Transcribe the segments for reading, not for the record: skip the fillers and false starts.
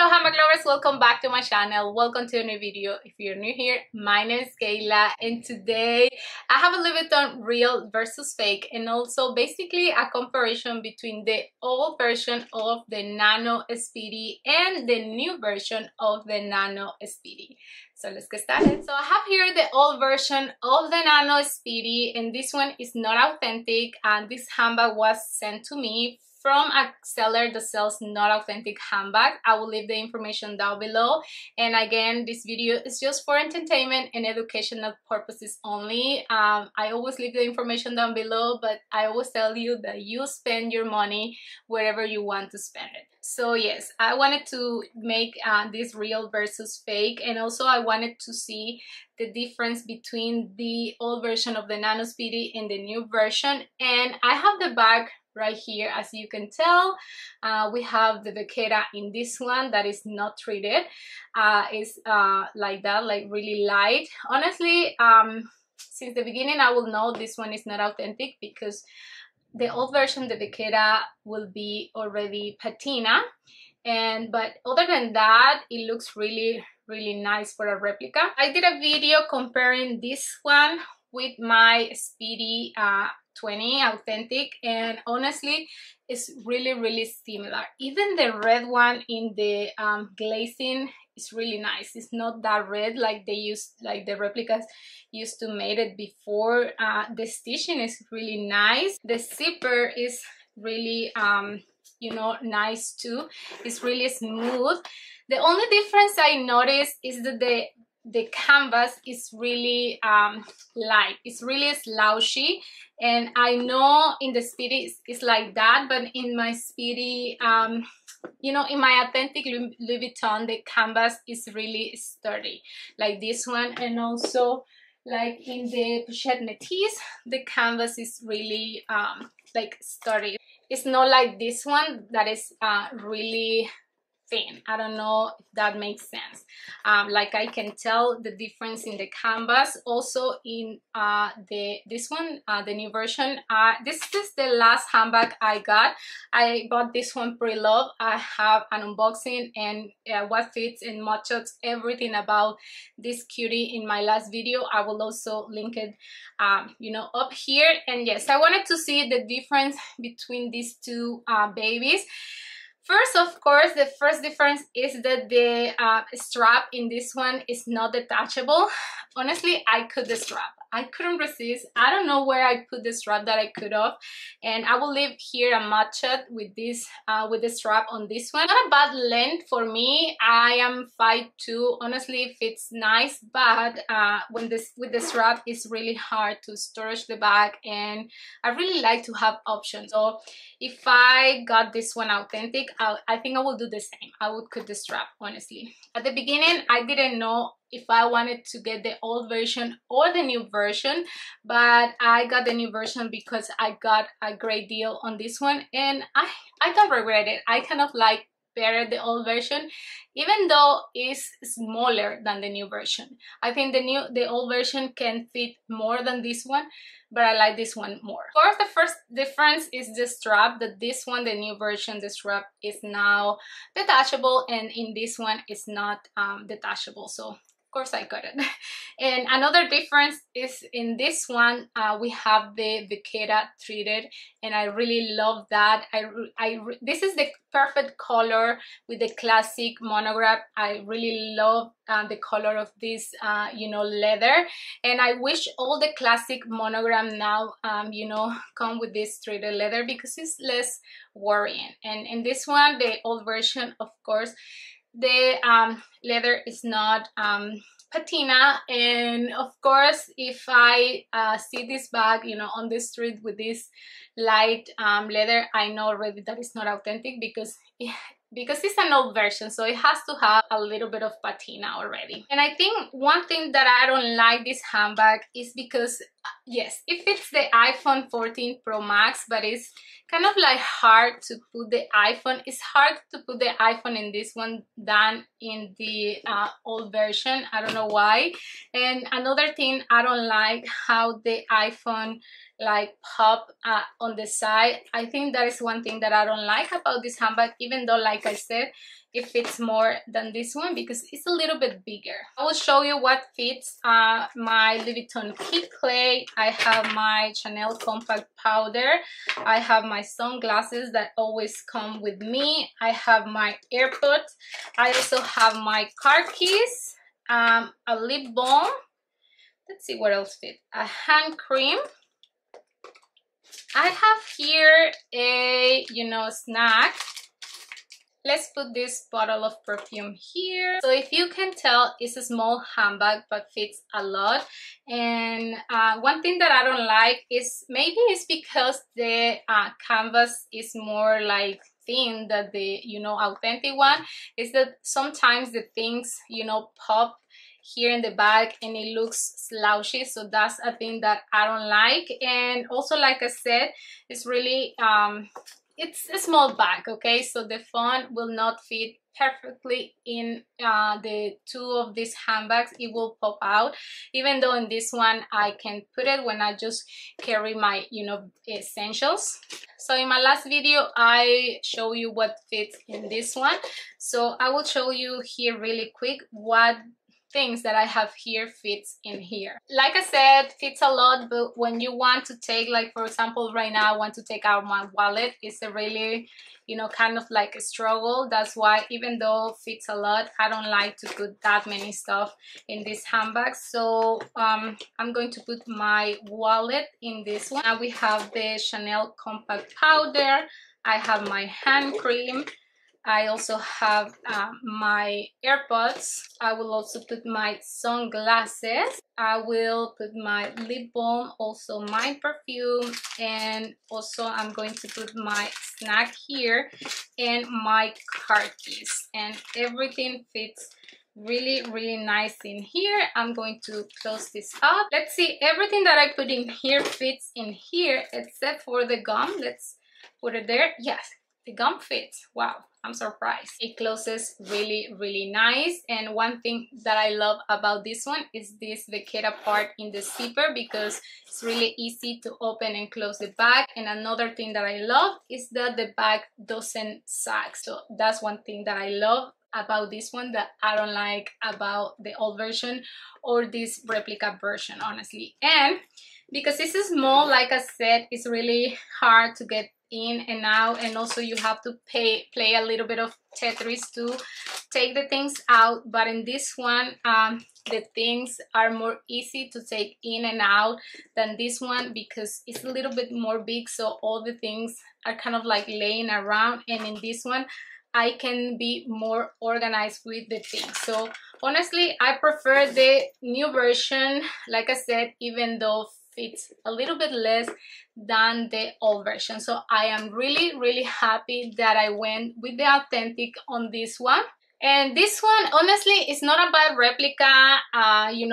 Hello handbag lovers, welcome back to my channel. Welcome to a new video. If you're new here, my name is Kayla and today I have a Louis Vuitton real versus fake and also basically a comparison between the old version of the Nano Speedy and the new version of the Nano Speedy. So let's get started. So I have here the old version of the Nano Speedy and this one is not authentic, and this handbag was sent to me from a seller that sells not authentic handbag. I will leave the information down below, and again, this video is just for entertainment and educational purposes only. I always leave the information down below, but I always tell you that you spend your money wherever you want to spend it. So yes, I wanted to make this real versus fake, and also I wanted to see the difference between the old version of the Nano Speedy and the new version. And I have the bag right here. As you can tell, we have the Vachetta in this one that is not treated. It's like that, like really light. Honestly, since the beginning I will know this one is not authentic because the old version, the Vachetta, will be already patina, but other than that, it looks really nice for a replica. I did a video comparing this one with my Speedy 20 authentic, and honestly it's really similar. Even the red one in the glazing is really nice. It's not that red like they used, like the replicas used to made it before. The stitching is really nice. The zipper is really you know, nice too. It's really smooth. The only difference I noticed is that the canvas is really light. It's really slouchy, and I know in the Speedy it's like that, but in my Speedy, you know, in my authentic Louis Vuitton, the canvas is really sturdy like this one, and also like in the Pochette Métis, the canvas is really like sturdy. It's not like this one that is really thin. I don't know if that makes sense. Like I can tell the difference in the canvas. Also in this one, the new version. This is the last handbag I got. I bought this one pre-love. I have an unboxing and what fits and matches everything about this cutie in my last video. I will also link it you know, up here. And yes, I wanted to see the difference between these two babies. First, of course, the first difference is that the strap in this one is not detachable. Honestly, I cut the strap. I couldn't resist. I don't know where I put the strap that I cut off, and I will leave here a matchet with this with the strap on this one. Not a bad length for me. I am 5'2". Honestly, it fits nice, but when this with the strap, it's really hard to storage the bag, and I really like to have options. So if I got this one authentic, I think I will do the same. I would cut the strap, honestly. At the beginning, I didn't know if I wanted to get the old version or the new version, but I got the new version because I got a great deal on this one, and I don't regret it. I kind of like better the old version, even though it's smaller than the new version. I think the old version can fit more than this one, but I like this one more. Of course, the first difference is the strap. That this one, the new version, the strap is now detachable, and in this one it's not detachable. So of course I got it. And another difference is in this one we have the Vachetta treated, and I really love that. This is the perfect color with the classic monogram. I really love the color of this you know, leather, and I wish all the classic monogram now you know, come with this treated leather because it's less worrying. And in this one, the old version, of course, the leather is not patina, and of course if I see this bag, you know, on the street with this light leather, I know already that it's not authentic because it's an old version, so it has to have a little bit of patina already. And I think one thing that I don't like this handbag is because yes, it fits the iPhone 14 Pro Max, but it's kind of like hard to put the iPhone. It's hard to put the iPhone in this one than in the old version. I don't know why. And another thing, I don't like how the iPhone like pop on the side. I think that is one thing that I don't like about this handbag, even though, like I said, it fits more than this one because it's a little bit bigger. I will show you what fits my Louis Vuitton Keep Clay. I have my Chanel compact powder. I have my sunglasses that always come with me. I have my AirPods. I also have my car keys, a lip balm. Let's see what else fits. A hand cream. I have here a, snack. Let's put this bottle of perfume here. So if you can tell, it's a small handbag but fits a lot. And one thing that I don't like is, maybe it's because the canvas is more like thin than the authentic one, is that sometimes the things pop here in the back and it looks slouchy. So that's a thing that I don't like. And also, like I said, it's really it's a small bag, okay? So the phone will not fit perfectly in the two of these handbags. It will pop out, even though in this one I can put it when I just carry my essentials. So in my last video I show you what fits in this one, so I will show you here really quick what things that I have here fits in here. Like I said, fits a lot, but when you want to take, like for example right now I want to take out my wallet, it's a really kind of like a struggle. That's why, even though fits a lot, I don't like to put that many stuff in this handbag. So I'm going to put my wallet in this one. Now we have the Chanel compact powder. I have my hand cream. I also have my AirPods. I will also put my sunglasses. I will put my lip balm, also my perfume, and also I'm going to put my snack here and my car keys. And everything fits really nice in here. I'm going to close this up. Let's see, everything that I put in here fits in here except for the gum. Let's put it there. Yes, the gum fits. Wow, I'm surprised. It closes really nice. And one thing that I love about this one is this Vachetta part in the zipper, because it's really easy to open and close the bag. And another thing that I love is that the bag doesn't sag. So that's one thing that I love about this one that I don't like about the old version or this replica version, honestly. And because this is small, like I said, it's really hard to get in and out, and also you have to play a little bit of Tetris to take the things out. But in this one the things are more easy to take in and out than this one, because it's a little bit more big, so all the things are kind of like laying around. And in this one I can be more organized with the things. So honestly, I prefer the new version, like I said, even though fits a little bit less than the old version. So I am really happy that I went with the authentic on this one. And this one, honestly, is not a bad replica.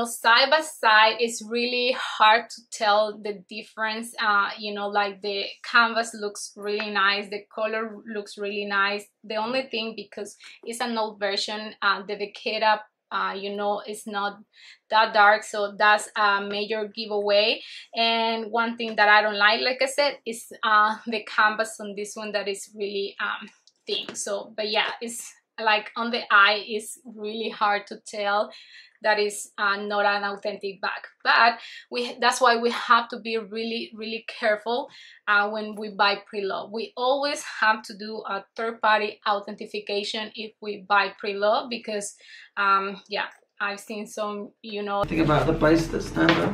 Side by side, it's really hard to tell the difference. Like the canvas looks really nice, the color looks really nice. The only thing, because it's an old version, the Vachetta it's not that dark, so that's a major giveaway. And one thing that I don't like I said, is the canvas on this one that is really thin. So, but yeah, it's like on the eye, it's really hard to tell that is not an authentic bag. But that's why we have to be really careful when we buy pre-loved. We always have to do a third-party authentication if we buy pre-loved, because yeah, I've seen some Think about the base that stand up.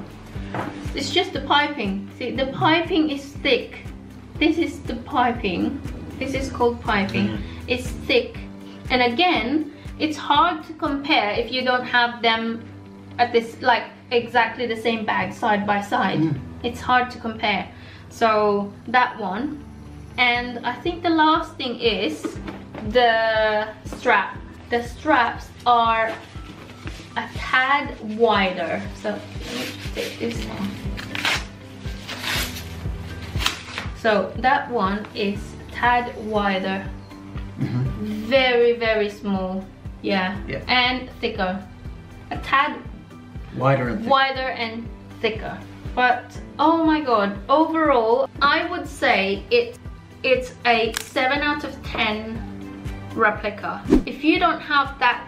It's just the piping. See, the piping is thick. This is the piping. This is called piping. It's thick, and again, it's hard to compare if you don't have them at this, like exactly the same bag side by side. It's hard to compare. So that one. And I think the last thing is the strap. The straps are a tad wider. So let me take this one. So that one is a tad wider. Very small. Yeah, and thicker. A tad wider and thicker. but oh my god, overall I would say it's a 7 out of 10 replica. If you don't have that,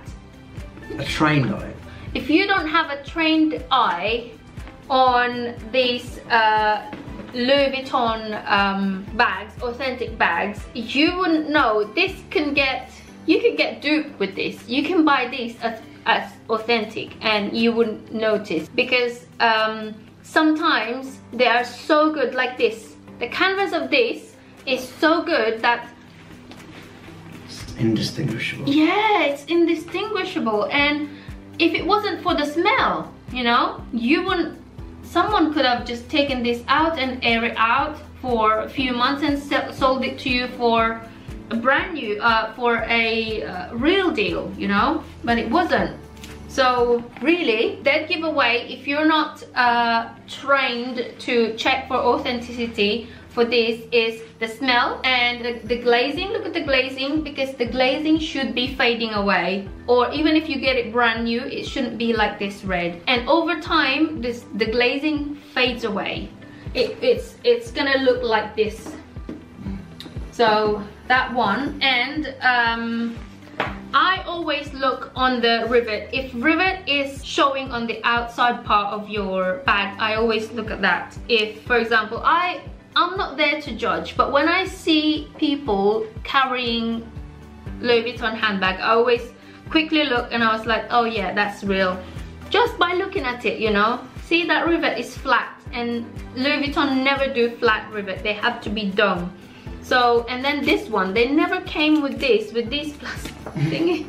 A trained eye. if you don't have a trained eye on these Louis Vuitton bags, authentic bags, you wouldn't know. This can get, you can get duped with this. You can buy these as authentic and you wouldn't notice, because sometimes they are so good like this. The canvas of this is so good that It's indistinguishable. yeah, it's indistinguishable. And if it wasn't for the smell, you know, you wouldn't, someone could have just taken this out and air it out for a few months and sold it to you for a brand new, for a real deal, you know, but it wasn't. So really, dead giveaway if you're not trained to check for authenticity for this is the smell and the glazing. Look at the glazing, because the glazing should be fading away, or even if you get it brand new, it shouldn't be like this red. And over time, the glazing fades away. It's gonna look like this. So that one. And I always look on the rivet. If rivet is showing on the outside part of your bag, I always look at that. If, for example, I'm not there to judge, but when I see people carrying Louis Vuitton handbag, I always quickly look and I was like, oh yeah, that's real. Just by looking at it, you know. See, that rivet is flat, and Louis Vuitton never do flat rivet. They have to be dome. So, and then this one, they never came with these plastic thingy.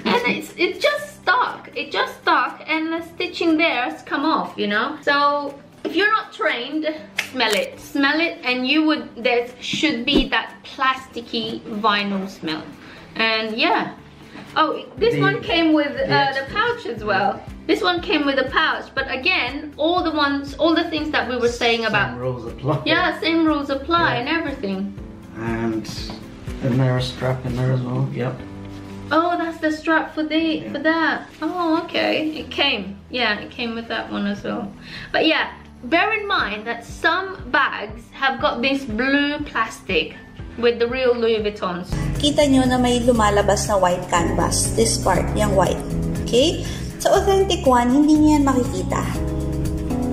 And it's just stuck. It just stuck, and the stitching there has come off, you know. So if you're not trained, smell it, and you would, there should be that plasticky vinyl smell. And yeah. Oh, this one came with the pouch as well. This one came with a pouch, but again, all the things that we were saying about. Same rules apply. Yeah, same rules apply and everything. And isn't there a strap in there as well? Yep. Oh, that's the strap for that. Oh, okay. It came. Yeah, it came with that one as well. But yeah, bear in mind that some bags have got this blue plastic with the real Louis Vuittons. Kita nyo na may lumalabas na white canvas. This part, yung white. Okay? Sa authentic one, hindi nyo yan makikita.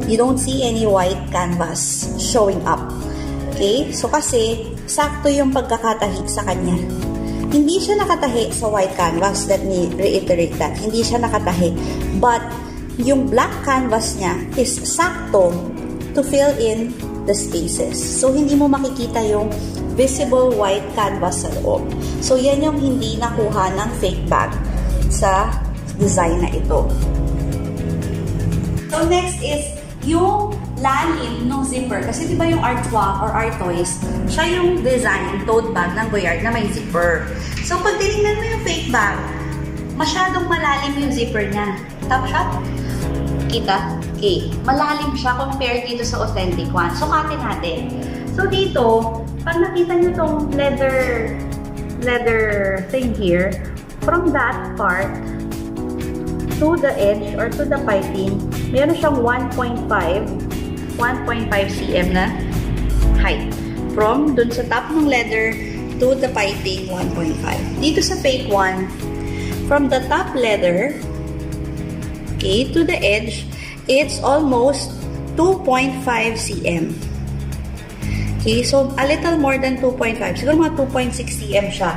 You don't see any white canvas showing up. Okay? So kasi, sakto yung pagkakatahi sa kanya. Hindi siya nakatahi sa white canvas. Let me reiterate that. Hindi siya nakatahi. But, yung black canvas niya is sakto to fill in the spaces. So, hindi mo makikita yung visible white canvas sa loob. So, yan yung hindi nakuha ng fake bag sa design na ito. So, next is yung lalim ng zipper. Kasi diba yung Artois or Artois, siya yung design tote bag ng Goyard na may zipper. So, pag tinignan mo yung fake bag, masyadong malalim yung zipper niya. Top shot? Kita? Okay. Malalim siya compared dito sa authentic one. So, katin natin. So, dito, pag nakita nyo tong leather thing here, from that part to the edge or to the piping, meron siyang 1.5 cm na height. From dun sa top ng leather to the piping, 1.5. Dito sa fake one, from the top leather, okay, to the edge, it's almost 2.5 cm. Okay, so a little more than 2.5. Siguro mga 2.6 cm siya.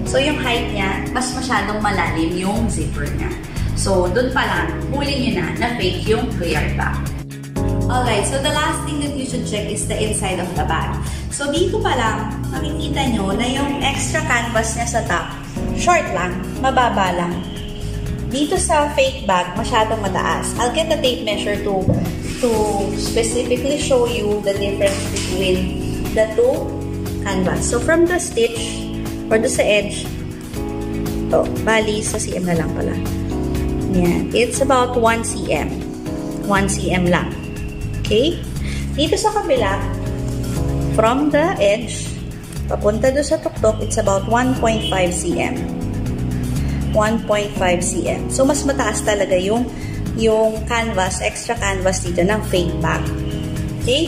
So, yung height niya, mas masyadong malalim yung zipper niya. So, dun pa lang, huli nyo na fake yung Goyard bag. Alright, so the last thing that you should check is the inside of the bag. So, dito pa lang, makikita nyo na yung extra canvas niya sa top, short lang, mababa lang. Dito sa fake bag, masyadong mataas. I'll get a tape measure to specifically show you the difference between the two canvas. So, from the stitch, or do sa edge, bali sa cm na lang pala. Yan. It's about 1 cm. 1 cm lang. Okay? Dito sa kabila, from the edge, papunta do sa tuktok, it's about 1.5 cm. 1.5 cm. So, mas mataas talaga yung canvas, extra canvas dito ng fake bag. Okay?